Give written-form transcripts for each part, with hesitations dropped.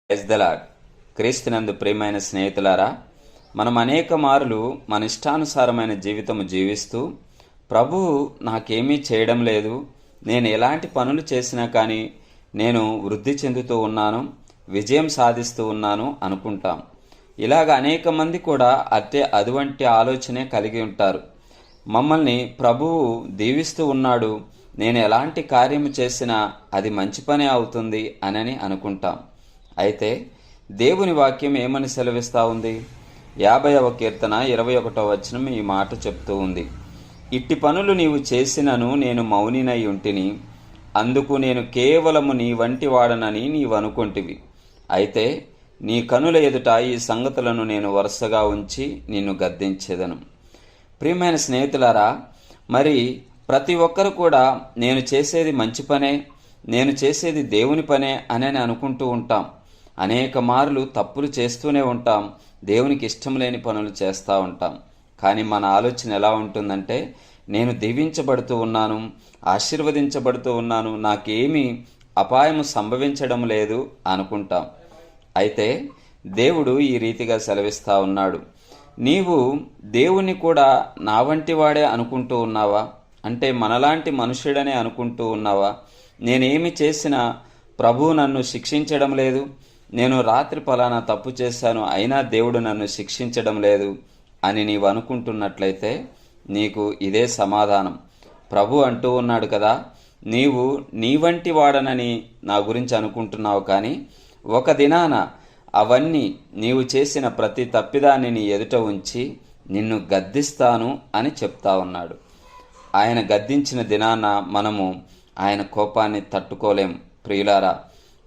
Praise the lord. క్రీస్తునందు ప్రియమైన స్నేహితులారా, మనం అనేక మారులు మన ఇష్టానుసారమైన జీవితము జీవిస్తూ ప్రభువు నాకేమీ చేయడం లేదు, నేను ఎలాంటి పనులు చేసినా కానీ నేను వృద్ధి చెందుతూ ఉన్నాను, విజయం సాధిస్తూ ఉన్నాను అనుకుంటాం. ఇలాగ అనేక మంది కూడా అటువంటి ఆలోచనే కలిగి ఉంటారు. మమ్మల్ని ప్రభువు దీవిస్తూ ఉన్నాడు, నేను ఎలాంటి కార్యము చేసినా అది మంచి పనే అవుతుంది అని అనుకుంటాం. అయితే దేవుని వాక్యం ఏమని సెలవిస్తూ ఉంది? 50వ కీర్తన 21వ వచనం ఈ మాట చెప్తూ ఉంది. ఇట్టి పనులు నీవు చేసినను నేను మౌనినై ఉంటిని, అందుకు నేను కేవలము నీ వంటి వాడనని నీవనుకొంటివి. అయితే నీ కనుల ఎదుట ఈ సంగతులను నేను వరుసగా ఉంచి నిన్ను గద్దించెదను. ప్రియమైన స్నేహితులారా, మరి ప్రతి ఒక్కరు కూడా నేను చేసేది మంచి పనే, నేను చేసేది దేవుని పనే అని అనుకుంటూ ఉంటాం. అనేక మార్లు తప్పులు చేస్తూనే ఉంటాం, దేవునికి ఇష్టం లేని పనులు చేస్తూ ఉంటాం. కానీ మన ఆలోచన ఎలా ఉంటుందంటే, నేను దీవించబడుతూ ఉన్నాను, ఆశీర్వదించబడుతూ ఉన్నాను, నాకేమీ అపాయము సంభవించడం లేదు అనుకుంటాం. అయితే దేవుడు ఈ రీతిగా సెలవిస్తూ ఉన్నాడు, నీవు దేవుణ్ణి కూడా నా వంటి వాడే అనుకుంటూ ఉన్నావా? అంటే మనలాంటి మనుష్యుడనే అనుకుంటూ ఉన్నావా? నేనేమి చేసినా ప్రభువు నన్ను శిక్షించడం లేదు, నేను రాత్రి పలానా తప్పు చేశాను అయినా దేవుడు నన్ను శిక్షించడం లేదు అని నీవు అనుకుంటున్నట్లయితే నీకు ఇదే సమాధానం. ప్రభు అంటూ ఉన్నాడు కదా, నీవు నీ వంటి వాడనని నా గురించి అనుకుంటున్నావు, కానీ ఒక దినాన అవన్నీ నీవు చేసిన ప్రతి తప్పిదాన్ని నీ ఎదుట ఉంచి నిన్ను గద్దిస్తాను అని చెప్తా ఉన్నాడు. ఆయన గద్దించిన దినాన మనము ఆయన కోపాన్ని తట్టుకోలేం ప్రియులారా.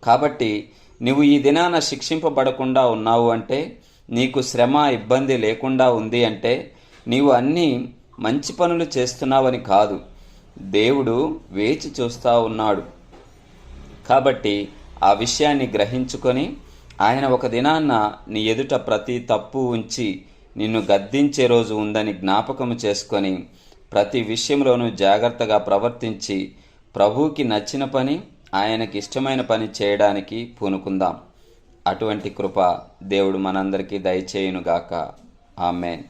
కాబట్టి నువ్వు ఈ దినాన శిక్షింపబడకుండా ఉన్నావు అంటే, నీకు శ్రమ ఇబ్బంది లేకుండా ఉంది అంటే, నీవు అన్నీ మంచి పనులు చేస్తున్నావని కాదు, దేవుడు వేచి చూస్తూ ఉన్నాడు. కాబట్టి ఆ విషయాన్ని గ్రహించుకొని ఆయన ఒక దినాన్న నీ ఎదుట ప్రతి తప్పు ఉంచి నిన్ను గద్దించే రోజు ఉందని జ్ఞాపకము చేసుకొని ప్రతి విషయంలోనూ జాగ్రత్తగా ప్రవర్తించి ప్రభువుకి నచ్చిన పని, ఆయనకి ఇష్టమైన పని చేయడానికి పూనుకుందాం. అటువంటి కృప దేవుడు మనందరికీ దయచేయునుగాక. ఆమేన్.